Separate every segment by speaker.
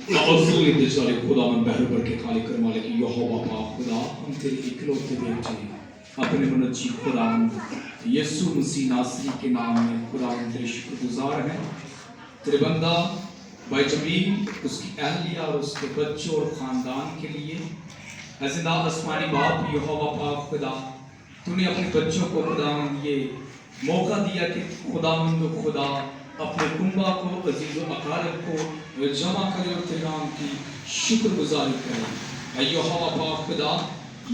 Speaker 1: असूल इंतजार खुदावन बहरबर के खाली कर मालिक यहोवा पाक खुदा हम तेरे इकलौते बेटे अपने मुनज्जी खुदावन यीशु मसीह नासरी के नाम में खुदावन तेरे शुक्रगुजार हैं। तेरे बंदा भाई जमील उसकी अहलिया और उसके बच्चों और खानदान के लिए जिंदा आसमानी बाप यहोवा पाक खुदा तूने अपने बच्चों को खुदावन ये मौका दिया कि खुदावंद खुदा अपने कुंबा को अजीज़ व अकारिब को जमा करे और तेरे नाम की शुक्रगुजारी करे। यहोवा पाक खुदा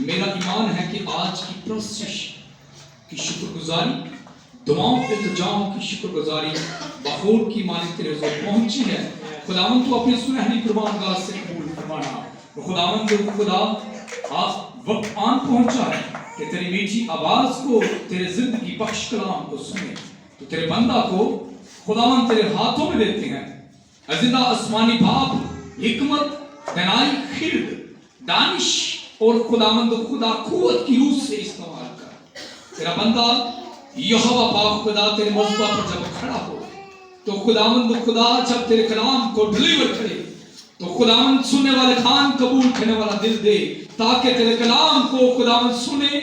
Speaker 1: मेरा ईमान है कि आज की प्रशिश की शुक्रगुजारी दुआओं इल्तिजाओं की शुक्रगुजारी बखूर की मालिक तेरे हुज़ूर पहुंची है। खुदावंद तू अपनी सुनहरी कुर्बानगाह से कबूल फरमाना। खुदावंद खुदा आप वक्त आन पहुंचा है कि तेरी मीठी आवाज को तेरे जिंदगी बख्श कलाम को सुने तो तेरे बंदा को खुदावन तेरे हाथों में देते हैं। जिंदा आसमानी बाप हिकमत दनाई खिर्द दानिश और खुदावंद खुदा कुव्वत की रूह से इस्तेमाल कर। तेरा बंदा यहोवा पाक खुदा तेरे मज़बा पर जब खड़ा हो तो खुदावंद खुदा जब तेरे कलाम को डिलीवर करे तो खुदावंद सुनने वाले कान कबूल करने वाला दिल दे ताकि तेरे कलाम को खुदावंद सुने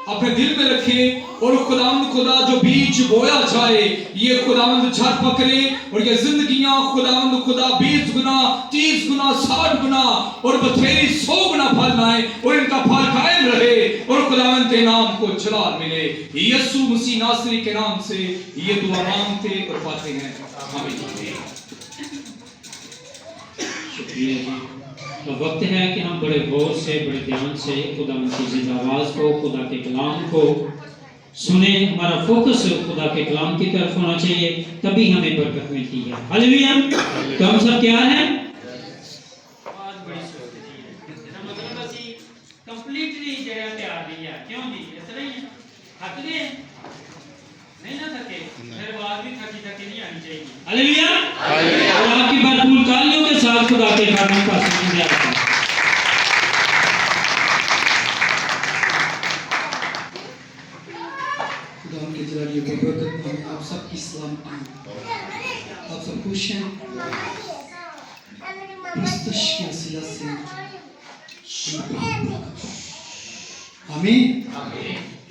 Speaker 1: अपने दिल में रखे और खुदावंद खुदा जो बीज बोया जाए ये खुदावंद झड़ पकड़े और ये जिंदगियां खुदावंद खुदा 20 गुना 30 गुना 60 गुना और बथेरी 100 गुना फल लाए और इनका फल कायम रहे और खुदावंद के नाम को जलाल मिले। यीशु मसीह नासरी के नाम से ये दुआ मांगते और पाते हैं आमीन।
Speaker 2: शुक्रिया जी। तो वक्त है कि हम बड़े गौर से बड़े ध्यान से खुदा की जिंदा आवाज को खुदा के कलाम को सुने। हमारा फोकस खुदा के कलाम की तरफ होना चाहिए तभी हमें बरकत मिलती है। हालेलुया। तो हम सब क्या हैं आज बड़ी सोचती है इसका मतलब ਅਸੀਂ कंप्लीटली ਜਿਹੜਾ ਤਿਆਰ ਨਹੀਂ ਹੈ क्यों जी इस तरह ही है थक गए नहीं ना थके फिर बात भी थकी नहीं आनी चाहिए। हालेलुया। और आपकी भरपूर तालियों के साथ खुदा के खाने का सुनिए
Speaker 3: खुदा के जरिए बरकत में आप सबकी सलामती आप सब खुश हैं प्रस्तुत की वसीला से आमीन।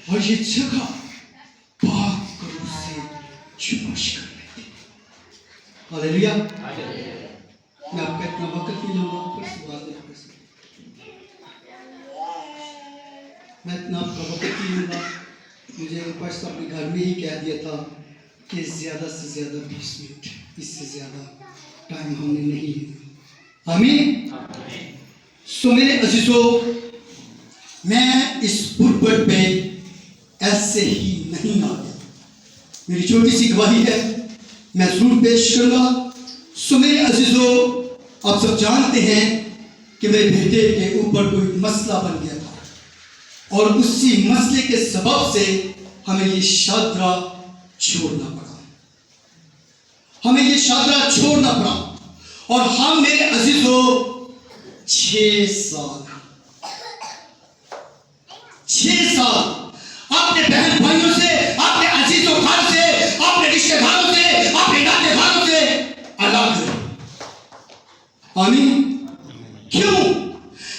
Speaker 3: और ये जगह पाक रूह से जुम्मश कर लेती। हालेलुया। मैं आपका इतना वक्त नहीं लूंगा फिर से बात नहीं मैं इतना आपका वक्त नहीं लूंगा। मुझे फर्स्ट अपने घर में ही कह दिया था कि ज़्यादा से ज़्यादा 20 मिनट इससे ज़्यादा टाइम हमने नहीं लिया। आमीन। सो मेरे अजीजों मैं इस पुरपट पे ऐसे ही नहीं आ गया। मेरी छोटी सी गवाही है मैं जरूर पेश करूंगा। सो मेरे अजीजों आप सब जानते हैं कि मेरे बेटे के ऊपर कोई मसला बन गया था और उसी मसले के सबब से हमें ये शादरा छोड़ना पड़ा। हमें ये शादरा छोड़ना पड़ा और हम मेरे अजीजों 6 साल अपने बहन भाइयों से अपने अजीजों खान से अपने रिश्तेदारों से अपने नातेदारों से अलग रहे। आमीन। क्यों?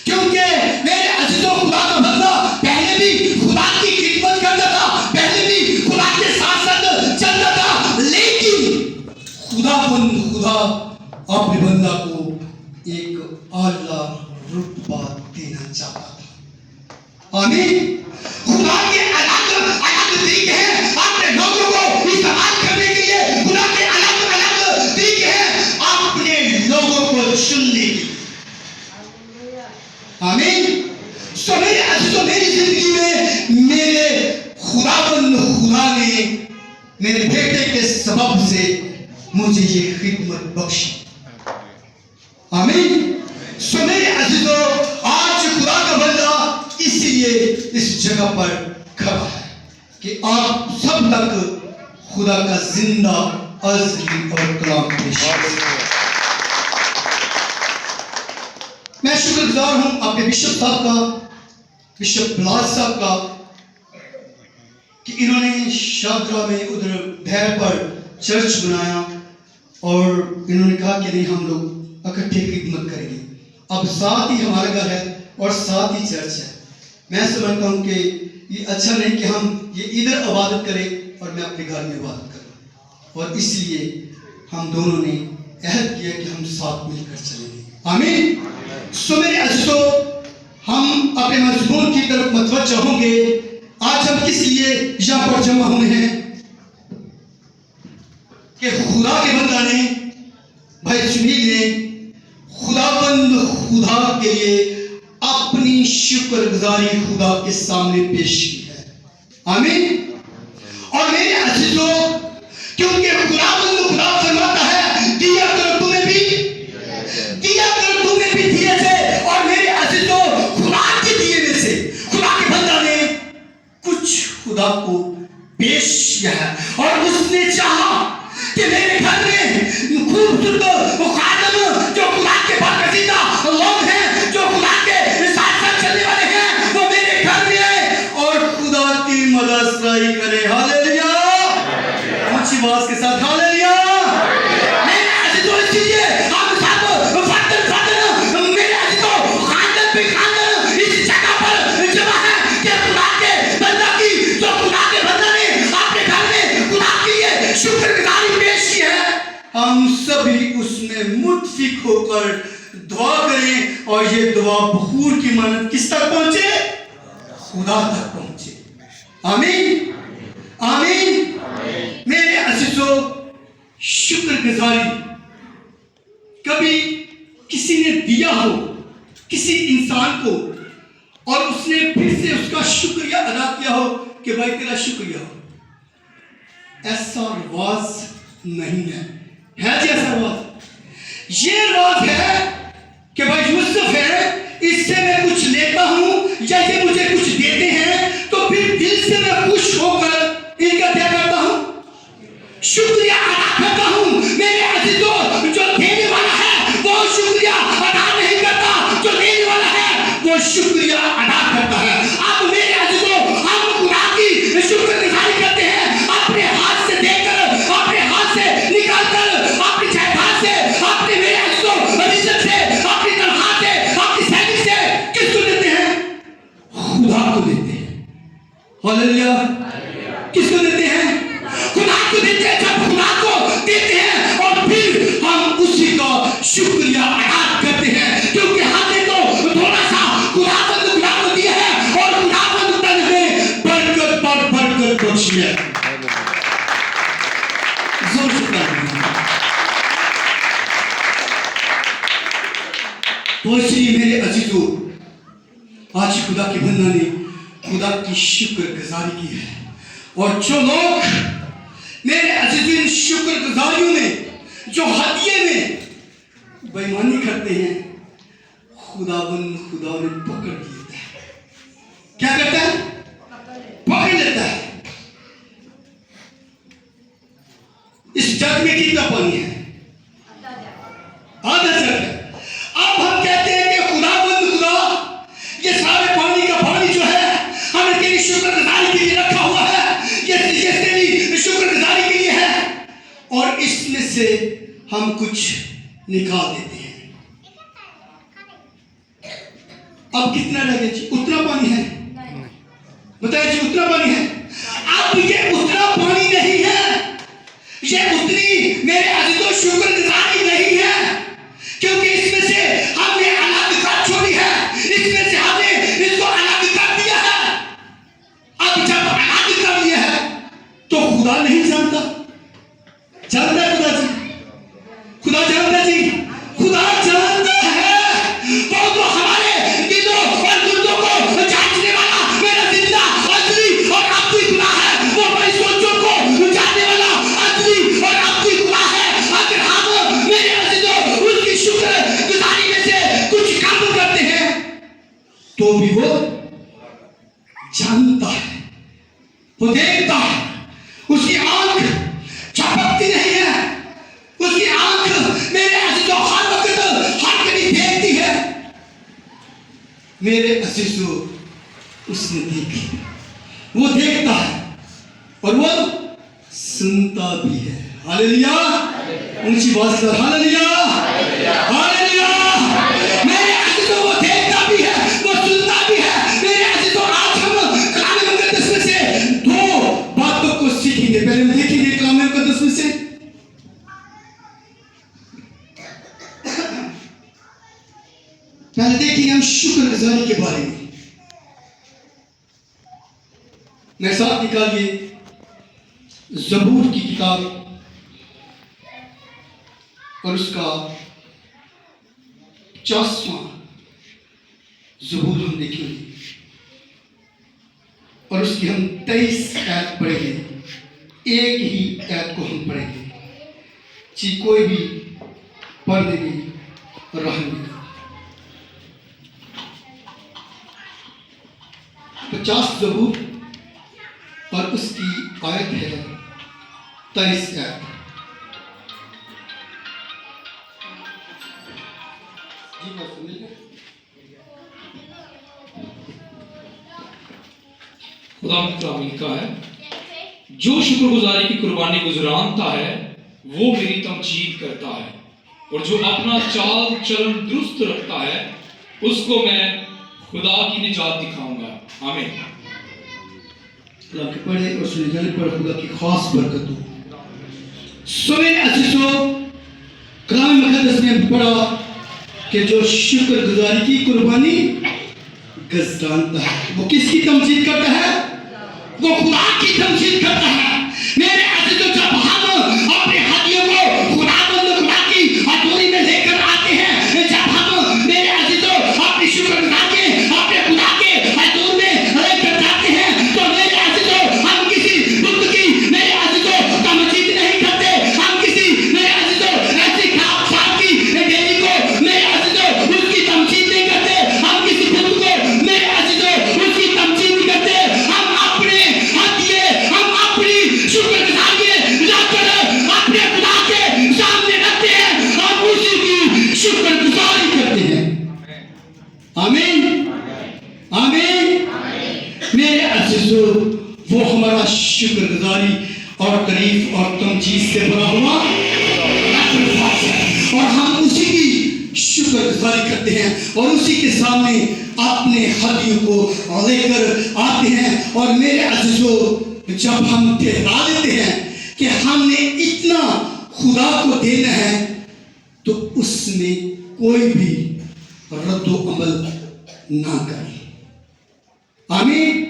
Speaker 3: क्योंकि मेरे अजीजों खुदा का बंदा पहले भी खुदा की खिदमत करता था पहले भी खुदा के साथ साथ चलता था लेकिन खुदा अपने बंदा को एक आला रुतबा देना चाहता था। आमीन। खुदा के अलग अलग तरीके हैं अपने लोगों को इस्तेमाल करने के लिए। खुदा के अलग अलग तरीके हैं अपने लोगों को चुनने के। आमीन। सो मेरे अजीजों मेरी जिंदगी में मेरे खुदा ने मेरे बेटे के सबब से मुझे ये खिदमत बख्शी। आमीन। सो मेरे अजीजों आज खुदा का बंदा इसलिए इस जगह पर खड़ा है कि आप सब तक खुदा का जिंदा अज़ली और कलाम पेश करें। मैं शुक्रगुजार हूं आपके बिशप साहब का बिशप बिलाल साहब का कि इन्होंने शादरा में उधर भैर पर चर्च बनाया और इन्होंने कहा कि नहीं हम लोग इकट्ठे खिदमत करेंगे। अब साथ ही हमारा घर है और साथ ही चर्च है। मैं समझता हूँ कि ये अच्छा नहीं कि हम ये इधर इबादत करें और मैं अपने घर में इबादत करूँ, और इसलिए हम दोनों ने अहद किया कि हम साथ मिलकर चलेंगे। आमीन। सो मेरे अजीजों, हम अपने मजमून की तरफ मुतवज्जह होंगे। आज हम किस लिए यहाँ पर जमा हुए हैं कि खुदा के बंदा ने, भाई जमील ने खुदाबंद खुदा के लिए अपनी शुक्रगुजारी खुदा के सामने पेश की है। आमीन। और मेरे अजीजों, क्योंकि खुदाबंद खुदा फरमाता है दिया करो तुम्हें भी, दिया करो तुम्हें भी दिए से। और मेरे अजीजों, खुदा के दिए में से खुदा के बंदा ने कुछ खुदा को पेश किया है, और उसने चाहा कि मेरे घर में खूबसूरत वो खादम जो खुदा के बरकसीदा लोग हैं, जो खुदा के साथ साथ चलने वाले हैं, वो मेरे घर में आए और खुदा की मददगारी करे। हालेलुया। ऊंची आवाज के साथ हालेलुया। मेरे अजीजों, इसलिए हम सब फतन मेरे अजीजों खानदान पे खानदान इस जगह पर जमा है कि खुदा के बंदा की, जो खुदा के बंदा ने अपने घर में खुदा के लिए शुक्रगुजारी पेश की है, हम सभी उसमें मुत्फिक होकर दुआ करें, और ये दुआ बखूर की मदद किस तक पहुंचे? खुदा तक पहुंचे। आमीन। आमीन। मेरे अजीजों, शुक्रगुजारी कभी किसी ने दिया हो किसी इंसान को, और उसने फिर से उसका शुक्रिया अदा किया हो कि भाई तेरा शुक्रिया हो, ऐसा रिवाज नहीं है। है जी ऐसा रिवाज? ये रिवाज है कि भाई यूसुफ है, इससे मैं कुछ लेता हूं या ये मुझे कुछ देते हैं, तो फिर दिल से मैं खुश होकर इनका क्या करता हूं? शुक्रिया अदा करता हूं। मेरे अजीजों, जो देने वाला है वो शुक्रिया अदा नहीं करता, जो देने वाला है वो शुक्रिया अदा करता है। अब मेरे अजीजों, हम खुदा की शुक्रगुजारी करते हैं, अपने हाथ से देकर, अपने हाथ से निकालकर, अपनी जायदाद से, अपने मेरे अजीजों रिज़्क़ से, अपनी तनख्वाह से, अपनी सैलरी से किसको देते हैं? खुदा को देते हैं। हालेलुया। किसको देते हैं? खुदा को देते हैं। जब खुदा को देते हैं और फिर हम उसी का शुक्रिया अदा करते हैं, क्योंकि हमने तो थोड़ा सा खुदाबंद खुदा को दिया है, और खुदाबंद ने बढ़कर बख्शी है। जोर से तो इसलिए मेरे अजीजों, आज खुदा के बंदा ने खुदा की शुक्रगुजारी की है, और जो लोग मेरे अजीजों इन शुक्रगुजारियों में, जो हदिये में बेईमानी करते हैं, खुदाबंद खुदा ने पकड़ लेता है। क्या करता है? पकड़ लेता है। इस जग में कितना पानी है? आधा जग है। अब हम कहते हैं कि खुदाबंद खुदा, ये सारे पानी का पानी जो है हमें तेरी शुक्रगुजारी के लिए रखा हुआ है, ये तेरी शुक्रगुजारी के लिए है, और इसमें से हम कुछ निकाल देते हैं। अब कितना रह गया जी? उतना पानी है? बताइए जी, उतना पानी है? अब ये उतना पानी नहीं है, ये उतनी मेरे अजीजों शुक्रगुजारी नहीं है, क्योंकि इसमें से हमने अनादिकता छोड़ी है, इसमें से हमने इसको अनादिकता दिया है। अब जब अनादिकता दिया है तो खुदा नहीं जानता? जानता है खुदा जी? खुदा जानता जी? खुदा जानता है। तो हमारे दिलों और गुर्दों को जांचने वाला मेरा जिंदा असली और अब्दी खुदा है। वो हमारी सोचों को जानने वाला असली और अब्दी खुदा है। अगर हम मेरे अजीजों उसकी शुक्रगुजारी में से कुछ काम करते हैं, तो भी वो जानता है, वो देखता है। उसकी आंख झपकती नहीं है, उसकी आंख मेरे अजीजों हर वक्त हर घड़ी देखती है। मेरे अजीजों, उसने देखी, वो देखता है और वो सुनता भी है। हालेलुया, ऊंची आवाज से हालेलुया, हालेलुया। मेरे अजीजों, वो देखता भी है, वो सुनता भी है। मेरे अजीजों, आज हम कलाम मुकद्दस में से दो बातों को सीखेंगे। पहले हम देखेंगे कलाम मुकद्दस में से पहले देखेंगे हम शुक्रगुजारी के बारे में। मेरे साथ निकालिए ज़बूर की किताब और उसका 50वां ज़बूर हम देखेंगे और उसकी हम 23 आयत पढ़ेंगे। एक ही आयत को हम पढ़ेंगे, जी कोई भी पढ़ने में रहम नहीं करता। 50 ज़बूर और उसकी आयत है 23 आयत।
Speaker 1: खुदा कलाम लिखा है, जो शुक्रगुजारी की कुर्बानी गुजरानता है वो मेरी तमजीद करता है, और जो अपना चाल चलन दुरुस्त रखता है उसको मैं खुदा की निजात दिखाऊंगा। आमीन।
Speaker 3: कलाम के पढ़े और सुने जाने पर खुदा की खास बरकत हो। सुने अजीजों, कलाम मुकद्दस में पढ़ा कि जो शुक्रगुजारी की कुर्बानी गुजरानता है वो किसकी तमजीद करता है? वो खुदा की तमजीद करता है। मेरे अजीजों, जब हम अपने हदियों को खुदा की हजूरी में लेकर आते हैं, जब हम मेरे अजीजों अपनी शुक्रगुजारी अपने खुदा के हजूर में लेकर जाते हैं, तो मेरे अजीजों हम किसी बुत की मेरे अजीजों तमजीद नहीं करते। हम किसी मेरे अजीजों ऐसी खाक साफ की डेली को मेरे अजीजों उसकी तमजीद नहीं करते। हम किसी बुत को मेरे अजीजों उसकी तमजीद नहीं करते। हम अपने हदिये, हम अपनी शुक्रगुजारी लाकर अपने खुदा के सामने रखते हैं, हम उसी की शुक्रगुजारी करते हैं। आमीन, आमीन। मेरे अजीजों, वो हमारा शुक्रगुजारी और तारीफ और तमजीद से भरा हुआ और हम उसी की शुक्रगुजारी करते हैं और उसी के सामने अपने हदियों को लेकर आते हैं। और मेरे अजीजों, जब हम ठहरा लेते हैं कि हमने इतना खुदा को देना है, तो उसमें कोई भी रद्दो अमल ना करें। आमीन।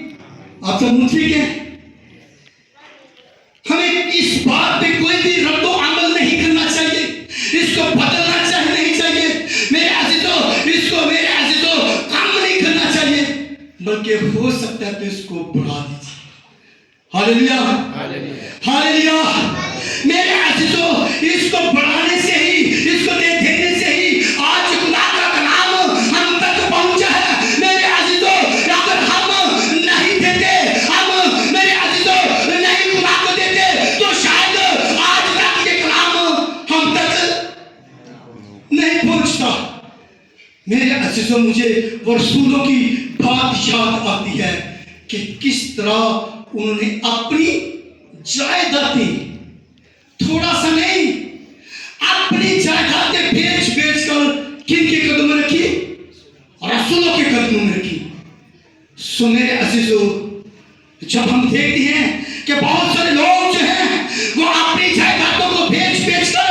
Speaker 3: आप सब मुतफिक हैं? हमें इस बात पे कोई भी रद्दो अमल नहीं करना चाहिए, इसको बदलना चाहिए नहीं चाहिए। मेरे अजीजों, इसको मेरे अजीजों कम नहीं करना चाहिए, बल्कि हो सकता है तो इसको बढ़ा दीजिए। Hallelujah, hallelujah. मेरे अजीजों, इसको बढ़ाने से ही, इसको दे देने से ही आज खुदा का कलाम हम तक पहुंचा है। मेरे अजीजों, अगर हम नहीं देते, हम मेरे अजीजों नहीं खुदा को देते, तो शायद आज तक के कलाम हम तक नहीं पहुंचता। मेरे अजीजों, मुझे वो रसूलों की बात याद आती है कि किस तरह उन्होंने अपनी जायदादें, थोड़ा सा नहीं, अपनी जायदादें बेच बेच कर किन के कदमों में रखी? रसूलों के कदमों में रखी। सो मेरे अजीजों, जब हम देखते हैं कि बहुत सारे लोग जो हैं वो अपनी जायदादों को बेच बेच कर,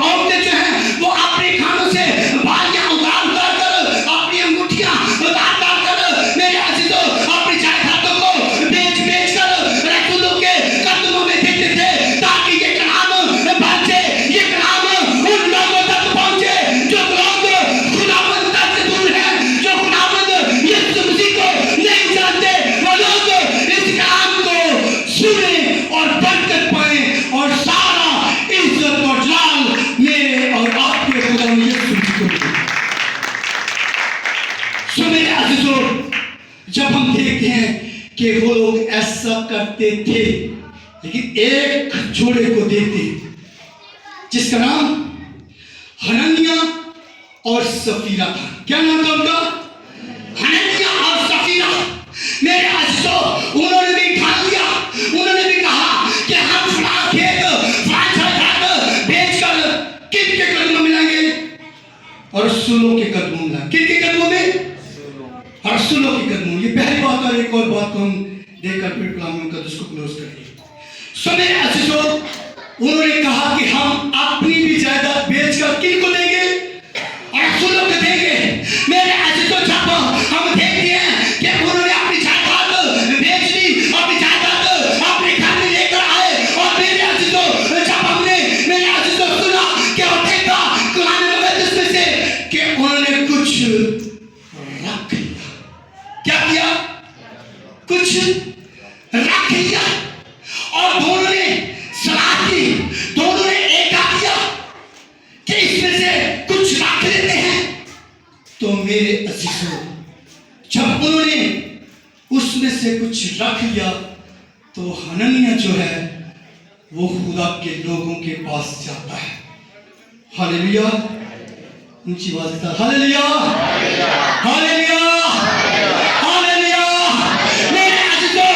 Speaker 3: औरतें जो हैं वो अपने खानों से बालियां उतार उतार कर, अपनी अंगूठियां उतार उतार कर, मेरे अजीजों अपनी जायदादों को बेच बेच कर रसूलों के कदमों में देते थे, ताकि ये कलाम पहुंचे, ये कलाम उन लोगों तक पहुंचे जो लोग खुदावंद से दूर हैं, जो खुदावंद यीशु मसीह को नहीं जानते। वो लोग इस कलाम को सुने और बरकत पाए और सारा इज्जत और लाल मेरे और आपके खुदा यीशु मसीह को मिले। सो मेरे अजीजों, जब हम देखते हैं कि वो लोग ऐसा करते थे, लेकिन एक जोड़े को देखते जिसका नाम हनन्याह और सफीरा था। क्या नाम था उनका? हनन्याह और सफीरा। मेरे अजीजों, उन्होंने भी ठान लिया, उन्होंने भी कहा कि हम फलां खेत, फलां रसूलों के कदमों में। किनके कदमों में? रसूलों के कदमों। ये पहली बात। और एक और बात को हम देखकर फिर कलाम का उसको क्लोज करेंगे। सुने अजीजों, उन्होंने कहा कि हम अपनी भी जायदाद बेचकर किनको देंगे? रसूलों को देंगे। मेरे अजीजों, जब हम देखते हैं कि उन्होंने अपनी जायदाद बेच दी, अपनी जायदाद अपने घर में लेकर आए, और मेरे अजीजों, जब हमने मेरे अजीजों सुना कि और देखा कुरान मुकद्दस में से कि उन्होंने कुछ रख लिया। क्या किया? कुछ रख लिया। और दोनों ने सलाह की, दोनों ने एका किया कि इसमें से कुछ रख लेते हैं। तो मेरे अजीजों, जब उन्होंने उसमें से कुछ रख लिया तो हनन्याह जो है वो खुदा के लोगों के पास जाता है। हालेलुया। ऊंची आवाज से हालेलुया, हालेलुया, हालेलुया। मेरे अजीजों,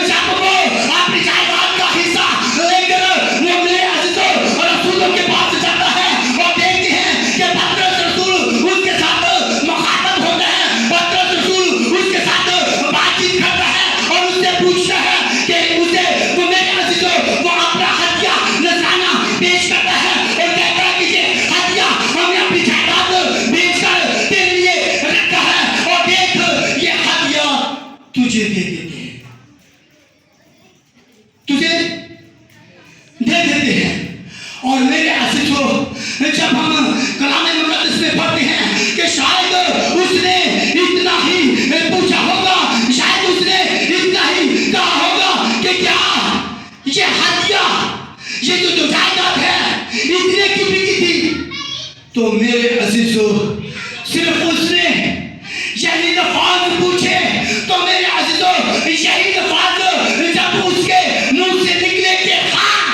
Speaker 3: जब वो अपनी जायदाद का हिस्सा लेकर वो मेरे अजीजों रसूलों के पास जाता है और देखते हैं कि पतरस रसूल उसके साथ मुखातब होते हैं। पतरस रसूल उसके साथ बातचीत करता है और उससे पूछता है कि उसे वो मेरे अजीजों वो अपना हत्या नजराना पेश करता है और कहता है कि ये हत्या हमने अपनी जायदाद बेचकर तेरे लिए रखा है, और देख ये हत्या तुझे दे देते हैं, तुझे दे देते हैं। और मेरे अजीजों, जब हम कलाम मुकद्दस में पढ़ते हैं कि शायद उसने इतना ही पूछा होगा, शायद उसने इतना ही कहा होगा कि क्या ये हत्या, ये जो जायदाद है इतने की बिकी थी? तो मेरे अजीजों, सिर्फ उसने यही लफ्ज़ पूछे तो मेरे अजीजों यही लफ्ज़ जब उसके मुंह से निकले कि हाँ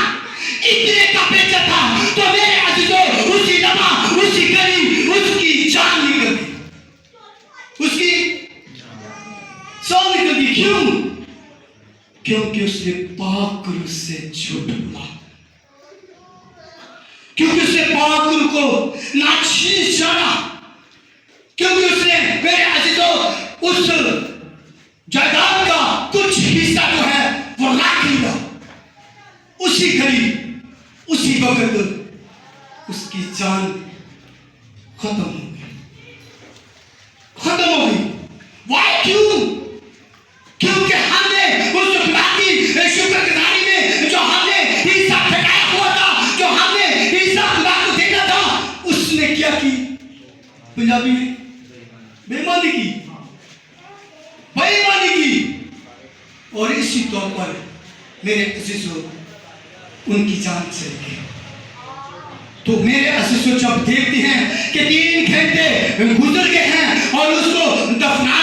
Speaker 3: इतने का बेचा था, तो मेरे अजीजों उसी दमा उसी घड़ी उसकी जान निकल गई, उसकी जान निकल गई। क्यों? क्योंकि उसने पाक रूह से झूठ बोला, क्योंकि उसने पाक रूह को नाचीज जाना, क्योंकि उसने मेरे अजीजों उस जायदाद का कुछ हिस्सा जो है वो रख लिया। उसी घड़ी उसी वक्त उसकी जान खत्म हो गई, खत्म हो गई। वाई? क्यों? क्योंकि हमने उस खुदा की शुक्रगुजारी में जो हमने हिस्सा ठहराया हुआ था, जो हमने हिस्सा खुदा को देना था, उसने क्या की? पंजाबी में बेईमानी की, बेईमानी की। और इसी तौर पर मेरे अजीजों उनकी जान चली गई। तो मेरे अजीजों, जब देखते हैं कि 3 घंटे गुजर गए हैं और उसको दफना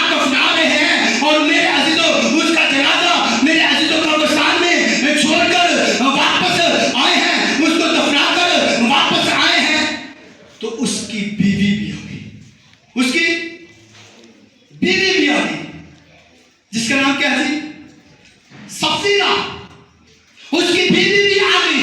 Speaker 3: रहे हैं, और मेरे अजीजों उसका जनाजा मेरे अजीजों कब्रिस्तान में छोड़कर वापस आए हैं, उसको दफना कर वापस आए हैं, तो उसकी बीवी भी आ गई, उसकी बीवी भी आ गई, जिसका नाम क्या है? सफीरा। उसकी बीवी भी आ गई।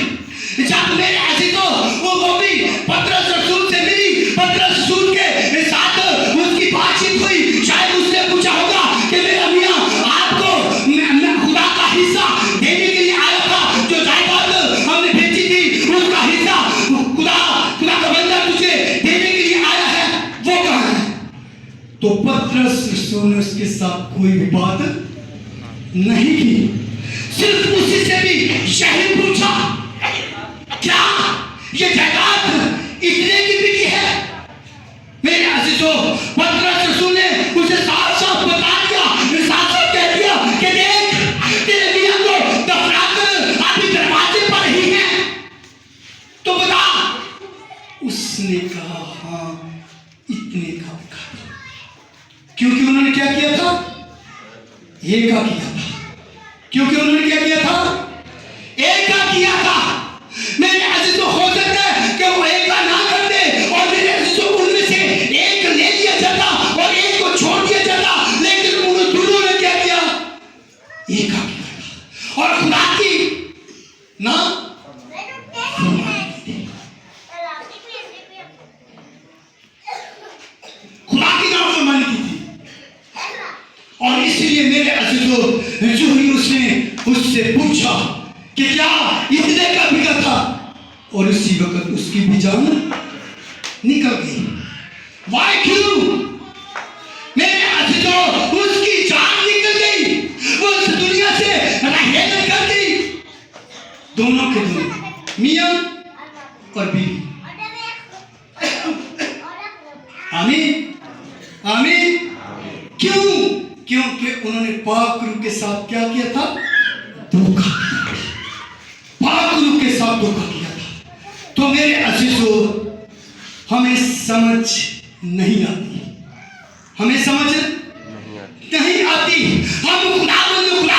Speaker 3: जब मेरे अजीजों वो भी पतरस रसूल से मिली, पतरस रसूल के साथ उसकी बातचीत हुई, शायद उसने पूछा होगा कि मेरा मियां आपको मैं खुदा का हिस्सा देने के लिए आया था, जो जायदाद हमने बेची थी उसका हिस्सा खुदा का बंदा तुझे देने के लिए आया है, वो कहां है? तो पतरस रसूल ने उसके साथ कोई भी बात नहीं की, सिर्फ उसी से भी यही पूछा, क्या ये जायदाद इतने की बिकी है? मेरे अजीजों, पतरस रसूल ने उसे साफ साफ बता दिया, साफ साफ कह दिया कि देख तेरे मियां को दफना कर अभी दरवाजे पर ही है, तो बता। उसने कहा हाँ इतने का बिका था, क्योंकि उन्होंने क्या किया था? एक का किया था। क्योंकि उन्होंने क्या किया था? एक का किया था। मेरे अजीजों, हो सकता है कि वो एक का ना करते और मेरे अजीजों उनमें से एक ले लिया जाता और एक को छोड़ दिया जाता, लेकिन उन दोनों ने क्या किया? एक का किया और खुदा की ना इसलिए मेरे अजीजों, जो ही उसने उससे पूछा कि क्या इतने का बिका था, और उसी वक्त उसकी भी जान निकल गई। वाई क्यों? मेरे अजीजों, उसकी जान निकल गई, वो इस दुनिया से रहें कर दी। दोनों के दोनों, मियां और बीवी। आमीन, आमीन। क्यों? क्योंकि उन्होंने पाक रूह के साथ क्या किया था? धोखा किया था। पाक रूह के साथ धोखा किया था। तो मेरे अजीजों, हमें समझ नहीं आती, हमें समझ नहीं आती। हम खुदा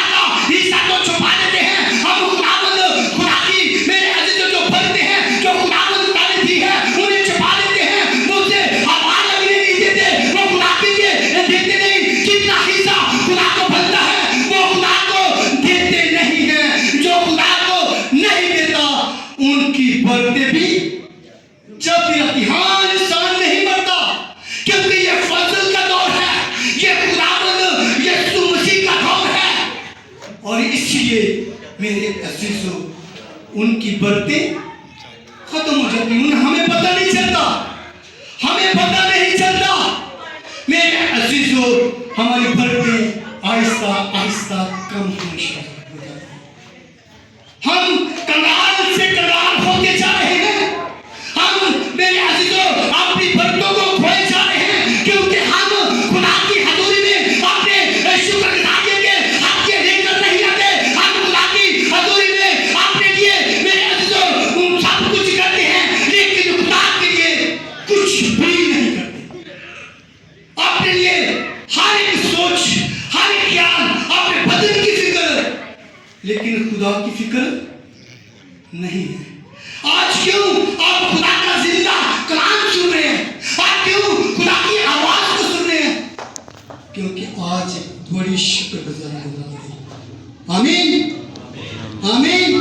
Speaker 3: का हिस्सा को छुपा देते हैं। हम खुदा की, मेरे अजीजों, जो भरते हैं, जो खुदा ने दी है, उन्हें छुपा देते हैं। मुझे आवाज लगने नहीं देते। वो खुदा के लिए देते नहीं। जितना हिस्सा खुदा को भरता है, वो खुदा को देते नहीं है। जो खुदा को नहीं देता, उनकी बरकतें भी चलती रहती। हाँ, इंसान नहीं मरता, क्योंकि ये फजल का दौर है, ये खुदावंद यीशु मसीह का दौर है। और इसलिए मेरे अजीजों, उनकी बरकतें खत्म हो जाती हैं। हमें पता नहीं चलता, हमें पता नहीं चलता। मेरे अजीजों, हमारी बरकतें आहिस्ता आहिस्ता कम होनी शुरू हो जाती हैं। हम कंगाल से कंगाल होते जा रहे हैं। हम, मेरे अजीजों, अपनी बरकतों को खोए जा रहे हैं, क्योंकि हम खुदा की हजूरी में अपने शुक्रगुजारी के हक लेकर नहीं आते। हम खुदा की हजूरी में अपने लिए, मेरे अजीजों, सब कुछ करते हैं, लेकिन खुदा के लिए कुछ भी नहीं करते। अपने लिए हर एक सोच, हर एक ख्याल, अपने बदन की फिक्र, लेकिन खुदा की फिक्र नहीं है। आज क्यों आप खुदा का जिंदा कलाम सुन रहे हैं? आज क्यों खुदा की आवाज को सुन रहे हैं? क्योंकि आज बड़ी शुक्रगुजारी होना पड़ेगी। आमीन, आमीन।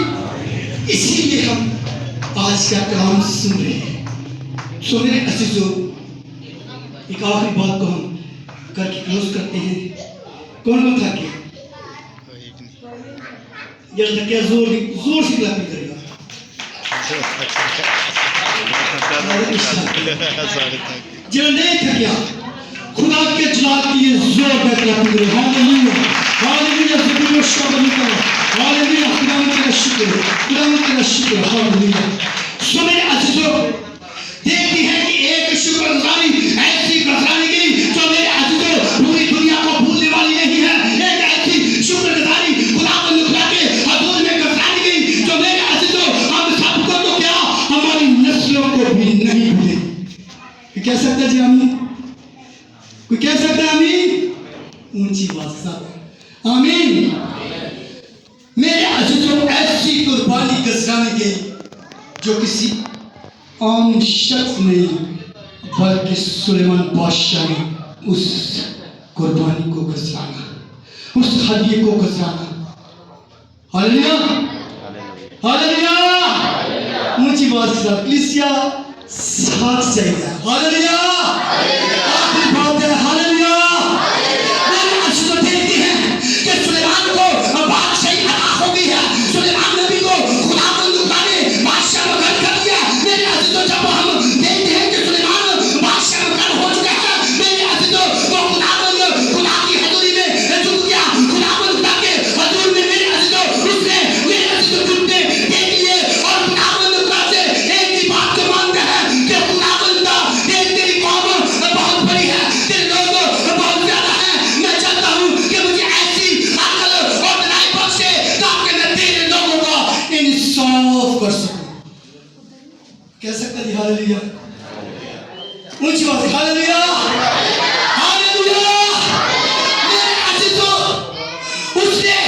Speaker 3: इसीलिए हम आज का कलाम सुन रहे हैं। सो मेरे अजीजों, एक आखिरी बात को हम करके क्लोज करते हैं। कौन था क्या? जल्द क्या जोर से क्लैपिंग करेगा। जल्दी थकिया, खुदा के जलाल की ये जोरदार क्लैपिंग करो। हालेलुया, हालेलुया, ज़रूर शाबाश करो। हालेलुया, खुदा तेरा शुक्र, खुदा तेरा शुक्र। हालेलुया। सो मेरे अजीजों, देखती है कि एक शुक्रगुजारी ऐसी गुजारी गई जो मेरे अजीजों पूरी दुनिया को भूलने वाली नहीं है। एक ऐसी शुक्रगुजारी खुदा के हजूर में गुजारी गई जो मेरे अजीजों हम सबको तो क्या, हमारी नस्लों को भी नहीं भूले। कोई कह सकता है जी आमीन? कोई कह सकता है आमीन? ऊंची आवाज के साथ आमीन। मेरे अजीजों, ऐसी कुर्बानी गुजारी गई जो किसी आम शख्स नहीं, बल्कि सुलेमान बादशाह ने उस कुर्बानी को गुजारा, उस हदिये को गुजारा। Hallelujah, hallelujah. ऊंची आवाज के साथ कलीसिया साथ चाहिए। हालेलुया, आखिरी बात है। हालेलुया। मेरे अजीजों, देखते हैं कि सुलेमान को बादशाही अता हो गई है। सुलेमान नबी को खुदावंद ने बादशाह मुकर्रर कर दिया। मेरे अजीजों, जब हम देखते हैं कि सुलेमान बादशाह मुकर्रर हो चुका है, मेरे अजीजों, वो खुदावंद खुदा की हजूरी में झुक गया। खुदावंद खुदा के हजूर में मेरे अजीजों, उसने मेरे अजीजों झुकने देख लिए और खुदावंद खुदा से एक ही बात को मांगता है कि खुदावंद, देख तेरी कौम बहुत बड़ी है, तेरे लोग बहुत ज्यादा है। मैं चाहता हूँ कि मुझे ऐसी अकल और दिलाई बख्शे ताकि मैं तेरे लोगों का इंसाफ कर सकूं। कह सकते हैं हालेलुया? ऊंची आवाज हालेलुया, हालेलुया। मेरे अजीजों, उसने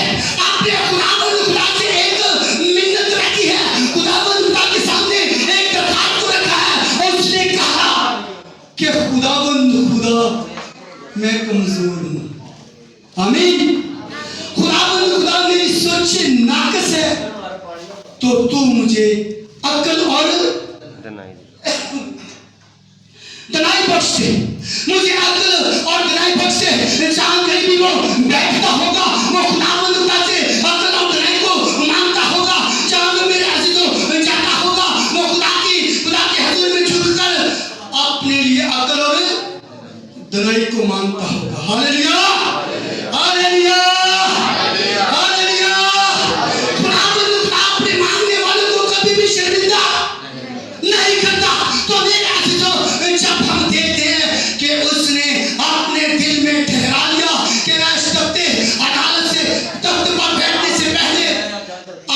Speaker 3: अपने खुदावंद खुदा से एक मिन्नत रखी है। खुदावंद खुदा के सामने एक दरखास्त को रखा है और उसने कहा कि खुदावंद खुदा, मैं कमजोर हूं। आमीन। खुदावंद खुदा, मेरी सोच नाकस है, तो तू मुझे अकल और दनाई बख्श दे। मुझे अकल और दनाई बख्श दे। इंसान कहीं भी वो बैठता होगा वो खुदावंद खुदा से अकल और धराई को मांगता होगा। जहाँ वो मेरे अजीजों जाता होगा वो खुदा के हजूर में झुककर अपने लिए अकल और धराई को मांगता होगा। Hallelujah, hallelujah, hallelujah. खुदावंद खुदा अपने मांगने वालों को कभी भी शर्मिंदा नहीं करता। तो मेरे अजीजों, जब हम देखते हैं कि उसने अपने दिल में ठहरा लिया कि मैं इस तख्ते अदालत से तख्त पर बैठने से पहले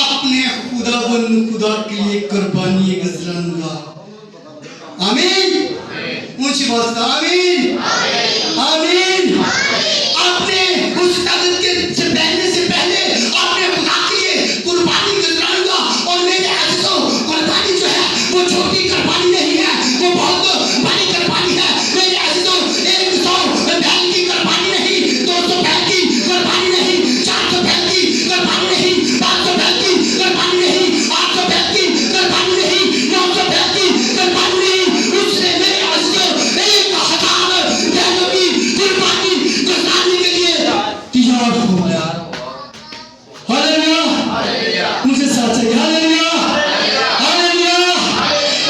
Speaker 3: अपने खुदावंद खुदा के लिए कुर्बानी गुजराऊंगा। आमीन, ऊंची आवाज से आमीन, आमीन। अपने उस तख्त के से बैठने से पहले अपने खुदा के लिए कुर्बानी गुजराऊंगा। और मेरे अजीजों, कुर्बानी जो है वो छोटी कुर्बानी नहीं है, वो बहुत बड़ी कुर्बानी है। मेरे अजीजों, 100 बैल की कुर्बानी नहीं, 200 बैल की कुर्बानी नहीं, 400 बैल की कुर्बानी नहीं, 500 बैल की कुर्बानी नहीं, 800 बैल की कुर्बानी नहीं, 900 बैल की कुर्बानी नहीं। उसने मेरे अजीजों 1000 बैलों की कुर्बानी गुजारने के लिए तैयार हो गया। हालेलुया, मुझे साथ चाहिए। Hallelujah, hallelujah.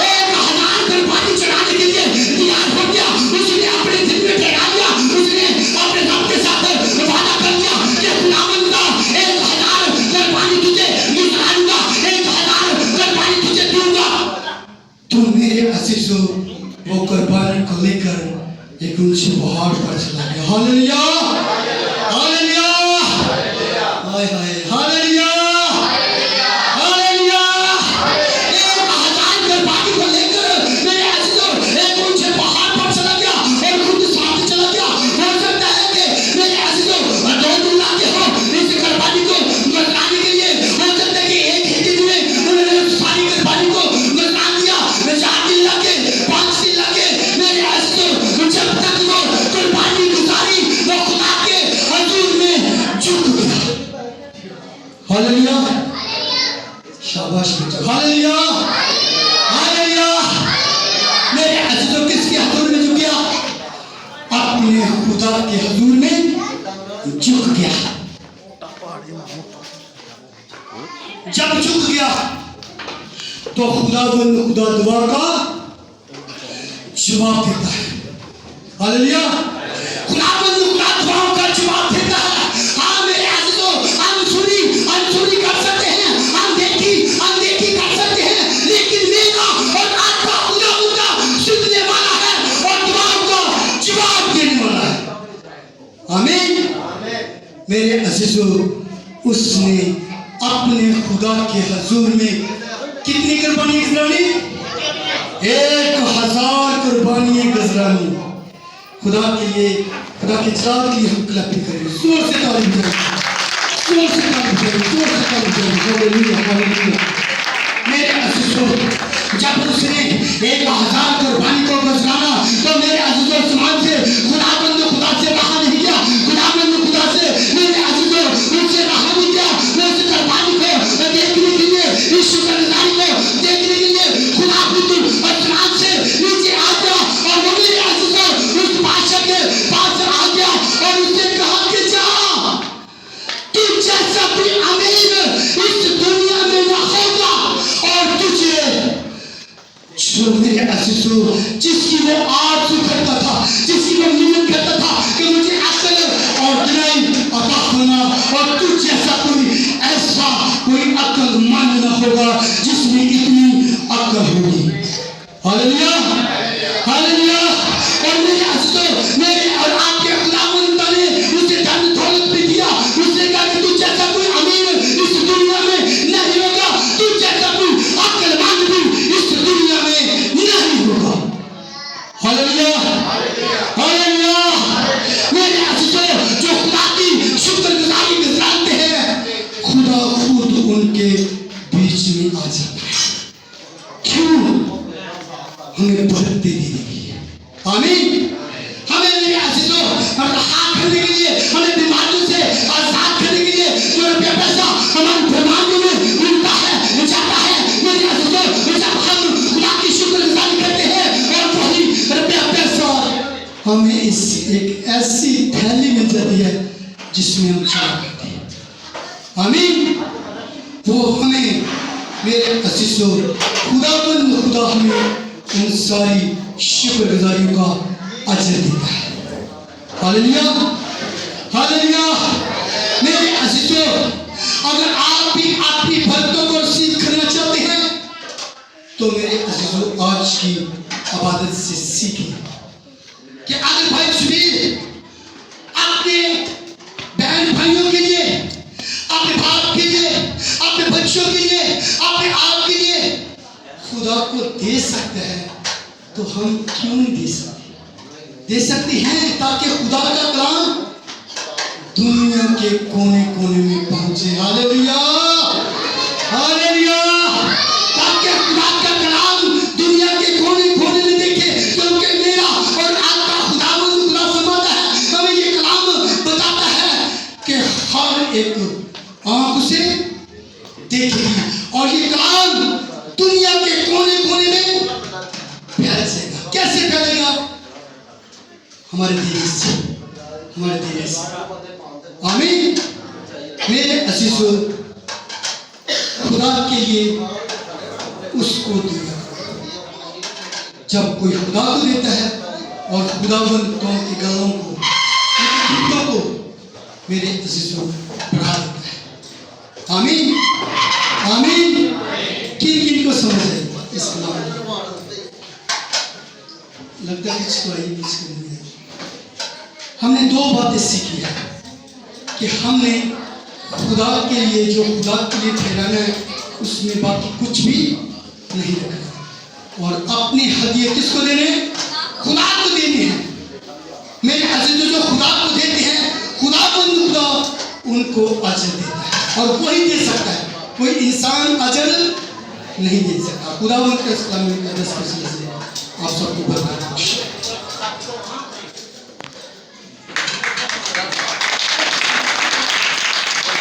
Speaker 3: 1000 कुर्बानी चढ़ाने के लिए तैयार हो गया। उसने अपने दिल में ठहरा लिया, उसने अपने रब के साथ वादा कर लिया कि खुदावंद खुदा 1000 कुर्बानी तुझे गुजराऊंगा, 1000 कुर्बानी तुझे दूंगा। तो मेरे अजीजों, वो कुर्बानी को लेकर एक ऊंचे पहाड़ पर चला गया। हालेलुया, हालेलुया, हाय हाय, हालेलुया, हालेलुया। 1000 कुर्बानी को लेकर मेरे अजीजों एक ऊंचे पहाड़ पर चला गया और खुद साथ चला गया। हो सकता है कि मेरे अजीजों 2 दिन लगे हो इस कुर्बानी को गुजराने के लिए। हो सकता है कि एक ही दिन में उन्होंने उस सारी कुर्बानी को गुजरा दिया। 4 दिन लगे, 5 दिन लगे। मेरे अजीजों, जब तक वो कुर्बानी गुजारी वो खुदा के हजूर में झुक गया। हालेलुया, शाबाश बेटा, हालेलुया, हालेलुया। मेरे अजीजों, किसके हजूर में झुक गया? अपने खुदा के हजूर में झुक गया। जब झुक गया तो खुदावंद खुदा दुआ का जवाब देता है। हालेलुया, खुदावंद खुदा दुआओं का जवाब देता है। हाँ मेरे अजीजों, हम अनसुनी कर सकते हैं, हम अनदेखी कर सकते हैं, लेकिन मेरा और आपका खुदा सुनने वाला है और दुआओं का जवाब देने वाला है। आमीन। मेरे अजीजों, उसने अपने खुदा के हजूर में कितनी कुर्बानी गुजरानी? 1000 कुर्बानी गुजरानी। खुदा के लिए, खुदा के चार के लिए हम क्लैपिंग करेंगे। जोर से ताली बजाएंगे, जोर से ताली बजाएंगे, जोर से ताली बजाएंगे। Hallelujah, hallelujah. मेरे अजीजों, जब उसने 1000 कुर्बानी को गुजराना तो मेरे अजीजों समान से खुदावंद खुदा से रहा नहीं गया। खुदावंद खुदा से मेरे अजीजों उनसे रहा नहीं गया। मैं उस कुर्बानी को देखने के लिए, इस शुक्रगुजारी को देखने के लिए खुदा खुद आसमान से नीचे आ गया और वो मेरे अजीजों उस बादशाह के पास आ गया और उसने कहा कि जा, तू जैसा कोई अमीर इस दुनिया में न होगा और तुझे जो मेरे अजीजों जिसकी वो आरज़ू करता था, जिसकी वो मिन्नत करता था कि मुझे अक्ल और दिलाई अता होना और तुझ जैसा कोई अक्लमंद न होगा जिसमें इतनी अक्ल होगी। Hallelujah, hallelujah. और मेरे अजीजों, मेरे और आपके खुदावंद ने उसे धन दौलत भी दिया। उसने कहा कि तू जैसा कोई अमीर इस दुनिया में नहीं होगा, तू जैसा कोई अक्लमंद भी इस दुनिया में नहीं होगा। Hallelujah, hallelujah. मेरे अजीजों, जो खुदा की शुक्रगुजारी गुजारते हैं, खुदा खुद उनके बीच में आ जाता है। क्यों? हमें बढ़ते देगी। आमीन। हमें मेरे अजीजों हाथ करने के लिए, हमें बीमारियों से आजाद करने के लिए जो रुपया पैसा हमारे बीमारियों में मिलता है, जाता है। मेरे अजीजों, जब हम खुदा की शुक्रगुजारी करते हैं और वही रुपया पैसा हमें इस एक ऐसी थैली मिल जाती है जिसमें हम चला करते हैं। आमीन। वो हमें, मेरे अजीजों, खुदाबंद खुदा हमें उन सारी शुक्रगुजारियों का अजर देता है। Hallelujah, hallelujah. मेरे अजीजों, अगर आप भी अपनी बरकतों को रिसीव करना चाहते हैं तो मेरे अजीजों आज की इबादत से सीखें कि अगर भाई सुबीर अपने बहन भाइयों के लिए, अपने बाप के लिए, अपने बच्चों के लिए, अपने आप के लिए खुदा को दे सकते हैं तो हम क्यों नहीं दे सकते? दे सकते हैं ताकि खुदा का कलाम दुनिया के कोने कोने में पहुंचे। Hallelujah, hallelujah. ताकि खुदा का कलाम दुनिया के कोने कोने में देखे, क्योंकि मेरा और आपका खुदावंद खुदा फरमाता है, हमें ये कलाम बताता है कि हर एक आंख से देखेगी और ये कलाम दुनिया के कोने कोने में फैलेगा। कैसे फैलेगा? हमारे देश से, हमारे देश से। आमीन। मेरे अजीजों, खुदा के लिए उसको दिया। जब कोई खुदा को देता है और खुदाबंद कौम के गलों को मेरे अजीजों बढ़ा देता है। आमीन, आमीन। किन किन को समझ है इस कलाम? लगता है कुछ तो आई, कुछ नहीं है। हमने दो बातें सीखी है कि हमने खुदा के लिए, जो खुदा के लिए ठहराना है, उसमें बाकी कुछ भी नहीं रखना और अपने हदिये किसको देने? खुदा को देने हैं। मेरे अजीजों, जो खुदा को देते हैं, खुदाबंद खुदा उनको अजर देता है और वही दे सकता है, कोई इंसान अजर नहीं दे सकता। खुदाबंद के इस्लाम में 10% से आप सबको बता